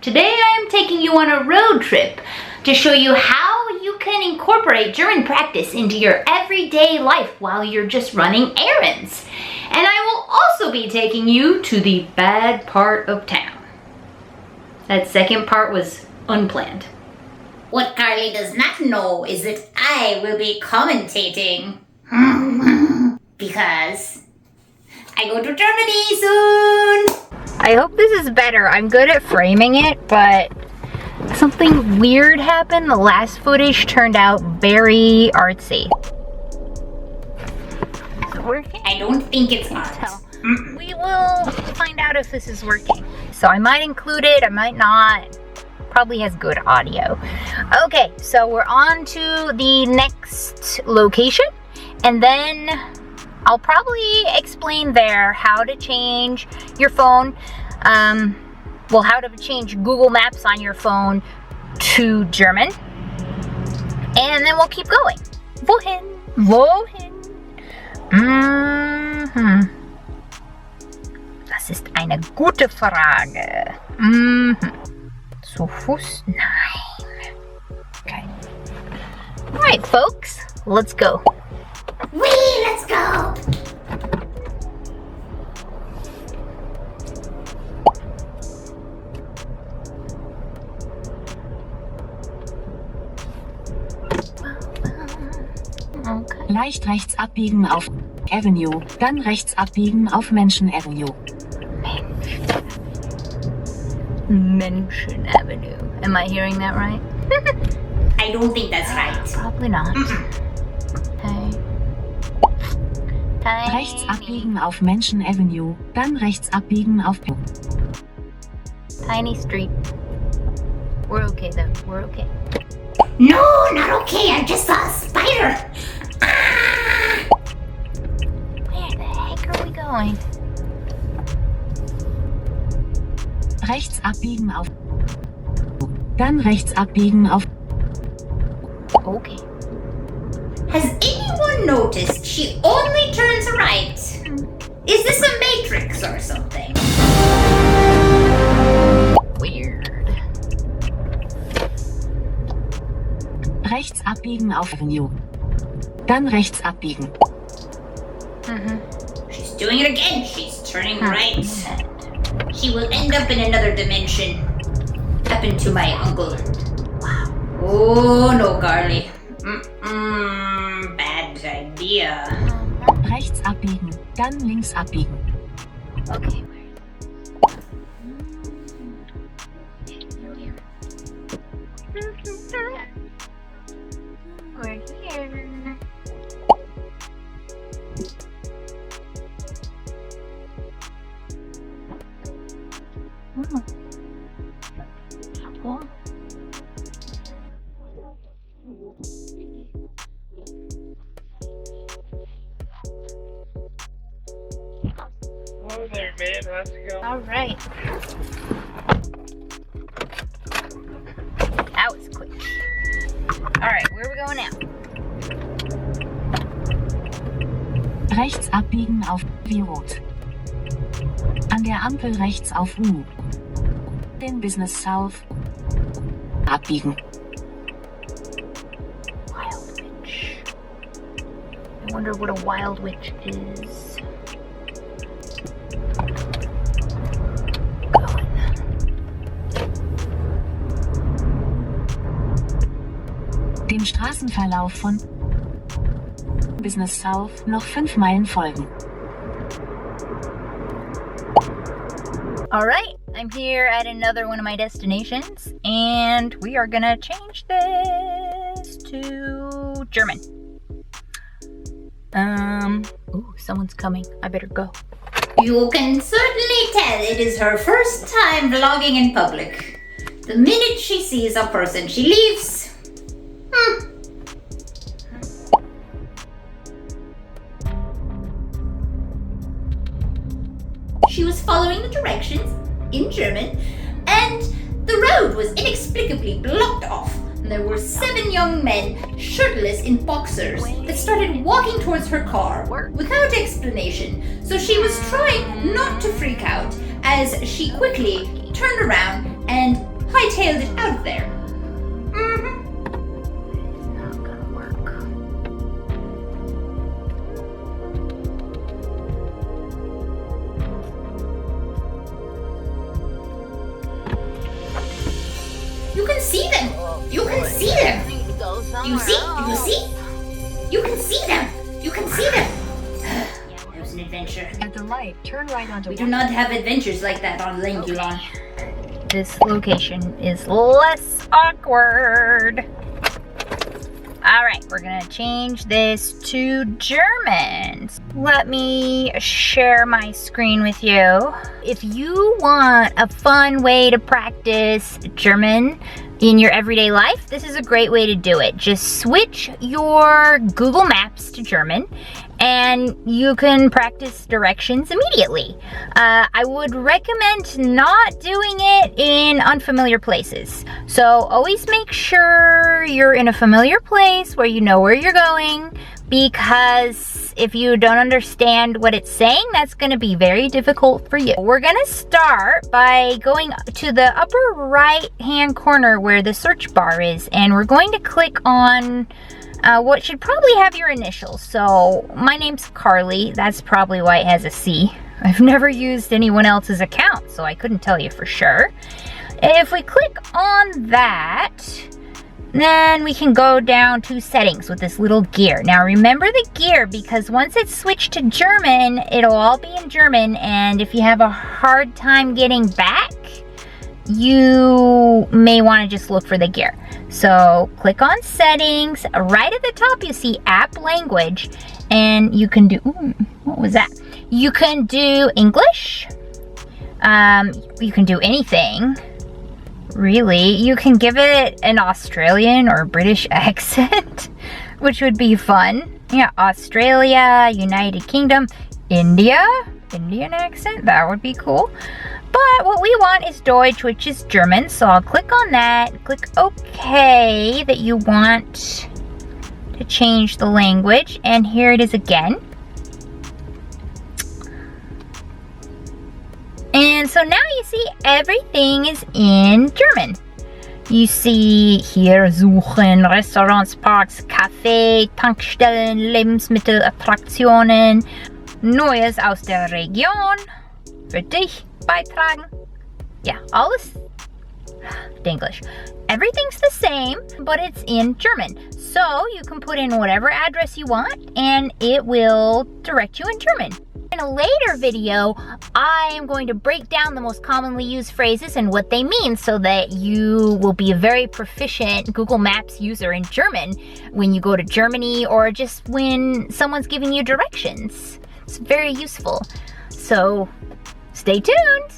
Today I am taking you on a road trip to show you how you can incorporate German practice into your everyday life while you're just running errands. And I will also be taking you to the bad part of town. That second part was unplanned. What Carlie does not know is that I will be commentating. Because I go to Germany soon. I hope this is better. I'm good at framing it, but something weird happened. The last footage turned out very artsy. Is it working? I don't think it's art. We will find out if this is working. So I might include it, I might not. Probably has good audio. Okay, so we're on to the next location, and then I'll probably explain there how to change your phone, how to change Google Maps on your phone to German, and then we'll keep going. Wohin? Das ist eine gute Frage. Zu Fuß? Nein. Okay. Alright, folks, let's go. Let's go! Okay. Leicht rechts abbiegen auf Avenue, dann rechts abbiegen auf Menschen Avenue. Mention Avenue. Am I hearing that right? I don't think that's right. Probably not. Okay. Rechts abbiegen auf Menschen Avenue, dann rechts abbiegen auf Tiny street. We're okay though. We're okay. No, not okay. I just saw a spider. Ah! Where the heck are we going? Rechts abbiegen auf dann rechts abbiegen auf Okay. Has anyone noticed she only turns right? Is this a matrix or something? Weird. rechts abbiegen auf Avenue, dann rechts abbiegen. She's doing it again. She's turning right. She will end up in another dimension. Happened to my uncle. Wow. Oh no, Carlie. Bad idea. Rechts abbiegen, dann links abbiegen. Okay. We're here. Cool. Hello there, man. How's it going? All right. That was quick. All right, where are we going now? Rechts abbiegen auf Rot. An der Ampel rechts auf U. Den Business South. Abbiegen. Wild witch. I wonder what a wild witch is. Going. Dem Straßenverlauf von Business South noch 5 Meilen folgen. All right, I'm here at another one of my destinations, and we are gonna change this to German. Ooh, someone's coming. I better go. You can certainly tell it is her first time vlogging in public. The minute she sees a person, she leaves. She was following the directions in German, and the road was inexplicably blocked off. And there were 7 young men, shirtless in boxers, that started walking towards her car without explanation. So she was trying not to freak out as she quickly turned around and hightailed it out there. Not gonna work. You can see them. You can see them. You see? You see? You can see them. You can see them. It was an adventure. At the light, turn right onto We do not have adventures like that on Langulon. This location is less awkward. All right, we're gonna change this to German. Let me share my screen with you. If you want a fun way to practice German in your everyday life, this is a great way to do it. Just switch your Google Maps to German and you can practice directions immediately. I would recommend not doing it in unfamiliar places. So always make sure you're in a familiar place where you know where you're going, because if you don't understand what it's saying, that's going to be very difficult for you. We're going to start by going to the upper right hand corner where the search bar is, and we're going to click on what should probably have your initials. So my name's Carlie. That's probably why it has a C. I've never used anyone else's account, so I couldn't tell you for sure. If we click on that, then we can go down to settings with this little gear. Now remember the gear, because once it's switched to German, it'll all be in German, and if you have a hard time getting back, you may want to just look for the gear. So click on settings. Right at the top you see app language, and you can do, what was that? You can do English. You can do anything. Really, you can give it an Australian or British accent, which would be fun. Yeah, Australia, United Kingdom, India, Indian accent, that would be cool. But what we want is Deutsch, which is German, so I'll click on that, click OK that you want to change the language, and here it is again. And so now you see everything is in German. You see hier suchen, Restaurants, Parks, Café, Tankstellen, Lebensmittel, Attraktionen, Neues aus der Region, für dich beitragen. Yeah, all this English. Everything's the same, but it's in German. So you can put in whatever address you want and it will direct you in German. In a later video, I am going to break down the most commonly used phrases and what they mean so that you will be a very proficient Google Maps user in German when you go to Germany or just when someone's giving you directions. It's very useful. So stay tuned.